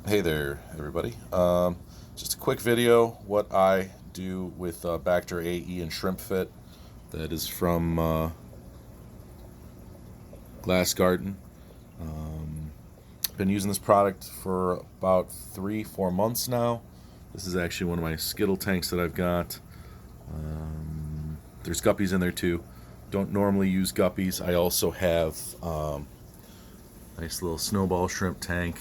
Hey there, everybody. Just a quick video what I do with Bacter AE and Shrimp Fit. That is from Glass Garden. Been using this product for about 3-4 months now. This is actually one of my Skittle tanks that I've got. There's guppies in there too. Don't normally use guppies. I also have nice little snowball shrimp tank.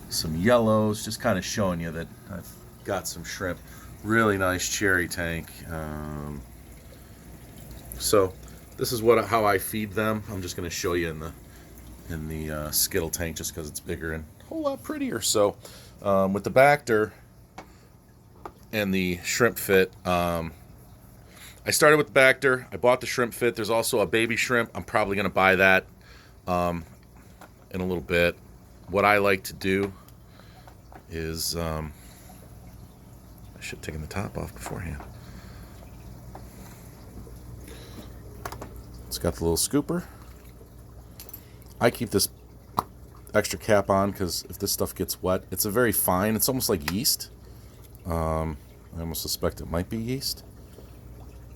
Some yellows, just kind of showing you that I've got some shrimp. Really nice cherry tank. So this is how I feed them. I'm just going to show you in the Skittle tank just because it's bigger and a whole lot prettier. So with the Bacter and the Shrimp Fit, I started with the Bacter. I bought the Shrimp Fit. There's also a baby shrimp. I'm probably going to buy that in a little bit. What I like to do is I should have taken the top off beforehand. It's got the little scooper. I keep this extra cap on because if this stuff gets wet, it's a very fine, it's almost like yeast. I almost suspect it might be yeast.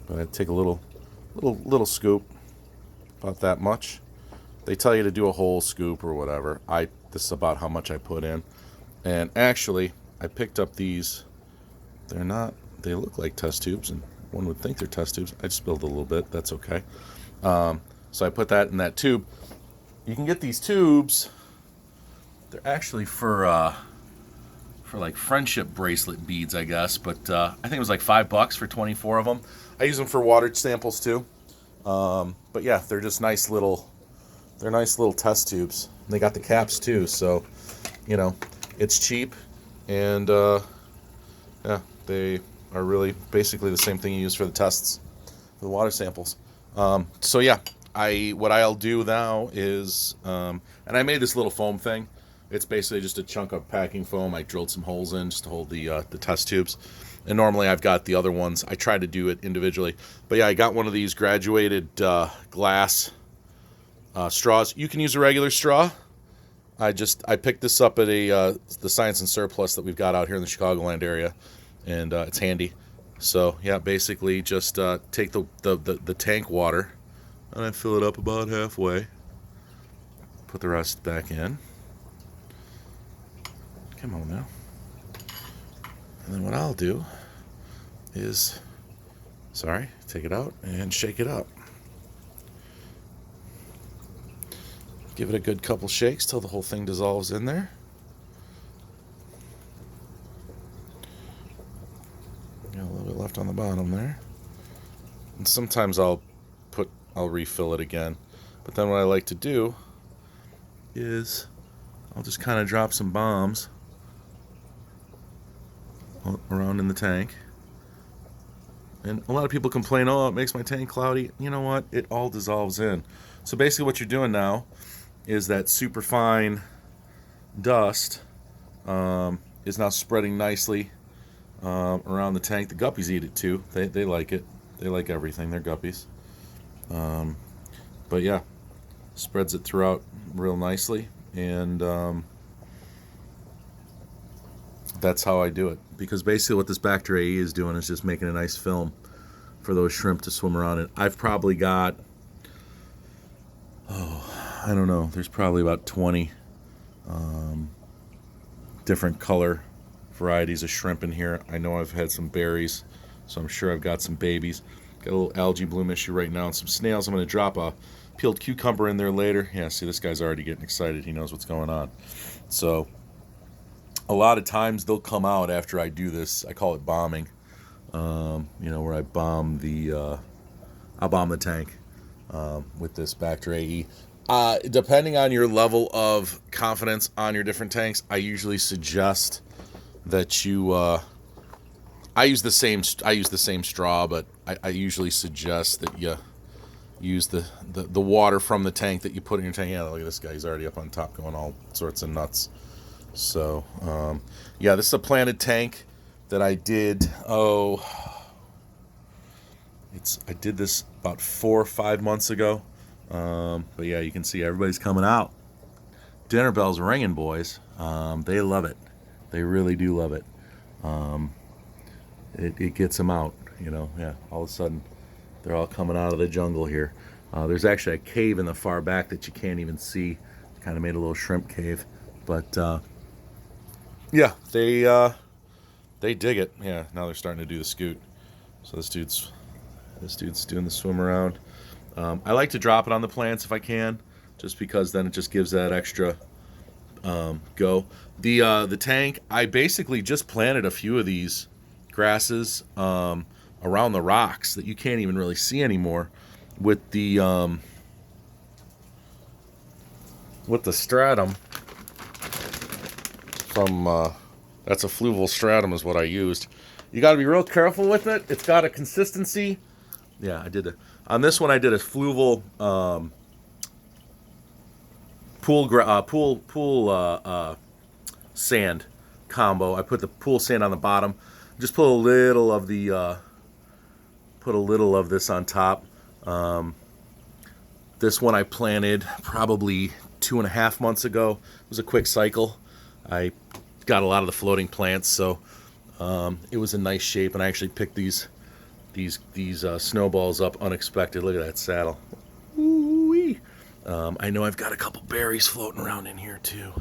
But I take a little scoop, about that much. They tell you to do a whole scoop or whatever. This is about how much I put in. And actually, I picked up these. They look like test tubes, and one would think they're test tubes. I spilled a little bit. That's okay. So I put that in that tube. You can get these tubes. They're actually for like friendship bracelet beads, I guess. But I think it was like $5 for 24 of them. I use them for water samples too. But yeah, they're just nice little test tubes. They got the caps too, so you know it's cheap, and yeah, they are really basically the same thing you use for the tests, for the water samples. So yeah, what I'll do now is, and I made this little foam thing. It's basically just a chunk of packing foam. I drilled some holes in just to hold the test tubes. And normally I've got the other ones. I try to do it individually, but yeah, I got one of these graduated glass straws. You can use a regular straw. I picked this up at the Science and Surplus that we've got out here in the Chicagoland area, and it's handy. So yeah, basically just take the tank water, and I fill it up about halfway. Put the rest back in. Come on now. And then what I'll do is, take it out and shake it up. Give it a good couple shakes till the whole thing dissolves in there. Got a little bit left on the bottom there. And sometimes I'll refill it again. But then what I like to do is I'll just kind of drop some bombs around in the tank. And a lot of people complain, oh, it makes my tank cloudy. You know what? It all dissolves in. So basically what you're doing now is that super fine dust is now spreading nicely around the tank. The guppies eat it too. They like it. They like everything. They're guppies. But yeah, spreads it throughout real nicely. And that's how I do it. Because basically what this Bacter AE is doing is just making a nice film for those shrimp to swim around in. I've probably got, I don't know, there's probably about 20 different color varieties of shrimp in here. I know I've had some berries, so I'm sure I've got some babies. Got a little algae bloom issue right now and some snails. I'm going to drop a peeled cucumber in there later. Yeah, see, this guy's already getting excited. He knows what's going on. So a lot of times they'll come out after I do this. I call it bombing. Where I bomb I'll bomb the tank with this Bacter AE. Depending on your level of confidence on your different tanks, I usually suggest that you. I use the same straw, but I usually suggest that you use the water from the tank that you put in your tank. Yeah, look at this guy; he's already up on top, going all sorts of nuts. So, yeah, this is a planted tank that I did. I did this about 4 or 5 months ago. But yeah, you can see everybody's coming out. dinner bell's ringing, boys. They love it. They really do love it. It gets them out, you know. Yeah, all of a sudden, they're all coming out of the jungle here. There's actually a cave in the far back that you can't even see. Kind of made a little shrimp cave, but yeah, they dig it. Yeah, now they're starting to do the scoot. So this dude's doing the swim around. I like to drop it on the plants if I can, just because then it just gives that extra go. The tank, I basically just planted a few of these grasses around the rocks that you can't even really see anymore with the stratum from that's a Fluval Stratum is what I used. You got to be real careful with it. It's got a consistency. Yeah, I did it. On this one I did a Fluval pool sand combo. I put the pool sand on the bottom. Just put a little of this on top. This one I planted probably 2.5 months ago. It was a quick cycle. I got a lot of the floating plants, so it was in nice shape. And I actually picked these snowballs up unexpected. Look at that saddle. Ooh-wee. I know I've got a couple berries floating around in here too.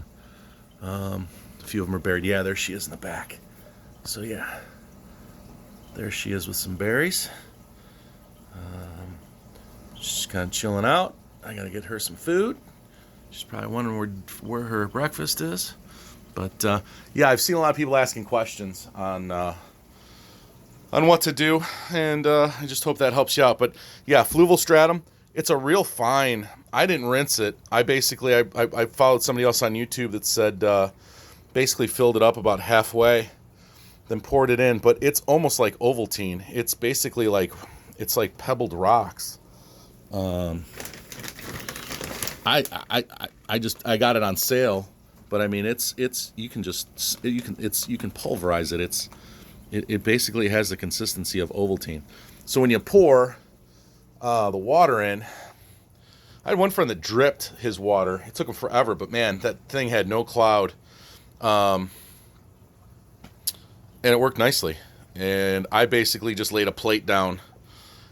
A few of them are buried. Yeah, there she is in the back. So yeah, there she is with some berries. She's kind of chilling out. I gotta get her some food. She's probably wondering where her breakfast is. But yeah, I've seen a lot of people asking questions on what to do, and I just hope that helps you out. But yeah, Fluval Stratum, it's a real fine. I didn't rinse it. I basically I followed somebody else on YouTube that said basically filled it up about halfway, then poured it in. But it's almost like Ovaltine. It's basically like pebbled rocks. I got it on sale, but I mean it's you can pulverize it. It basically has the consistency of Ovaltine. So when you pour the water in, I had one friend that dripped his water. It took him forever, but man, that thing had no cloud, and it worked nicely. And I basically just laid a plate down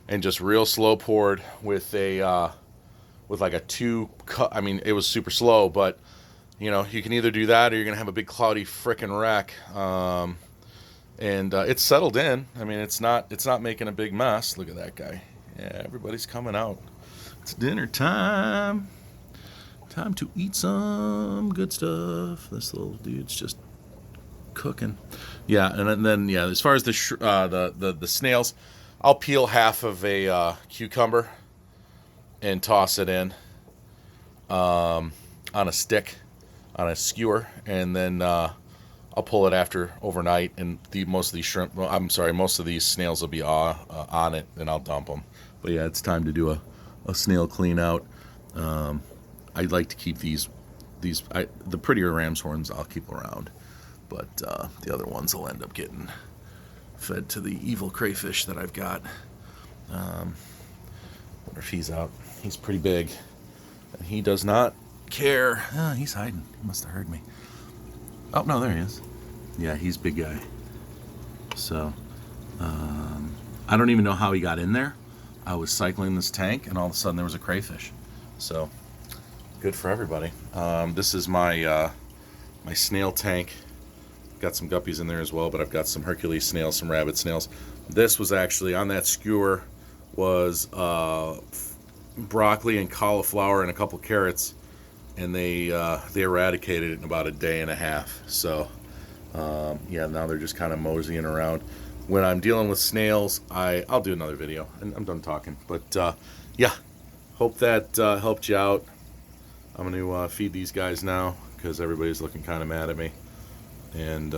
and just real slow poured with like a 2 cup. I mean, it was super slow, but you know, you can either do that or you're gonna have a big cloudy frickin' wreck. And it's settled in. I mean, it's not making a big mess. Look at that guy. Yeah, everybody's coming out. It's dinner time. Time to eat some good stuff. This little dude's just cooking. Yeah, and then yeah, as far as the snails, I'll peel half of a cucumber and toss it in on a stick, on a skewer, and then I'll pull it after overnight, and most of these snails will be on it, and I'll dump them. But yeah, it's time to do a snail clean out. I'd like to keep the prettier ram's horns I'll keep around, but the other ones will end up getting fed to the evil crayfish that I've got. Wonder if he's out. He's pretty big, and he does not care. He's hiding. He must have heard me. Oh no, there he is. Yeah, he's a big guy. So I don't even know how he got in there. I was cycling this tank, and all of a sudden there was a crayfish. So good for everybody. This is my my snail tank. Got some guppies in there as well, but I've got some Hercules snails, some rabbit snails. This was actually on that skewer was broccoli and cauliflower and a couple carrots, and they eradicated it in about a day and a half. So yeah, now they're just kind of moseying around. When I'm dealing with snails, I'll do another video, and I'm done talking. But yeah, hope that helped you out. I'm going to feed these guys now because everybody's looking kind of mad at me. And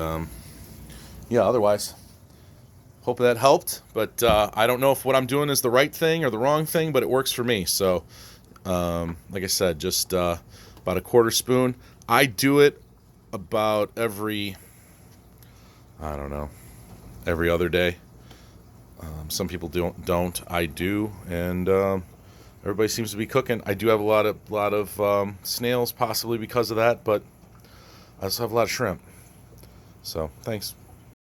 yeah, otherwise, hope that helped. But I don't know if what I'm doing is the right thing or the wrong thing, but it works for me. So like I said, just about a quarter spoon. I do it about every other day. Some people don't. I do, and Everybody seems to be cooking. I do have a lot of snails, possibly because of that, but I also have a lot of shrimp. So, thanks.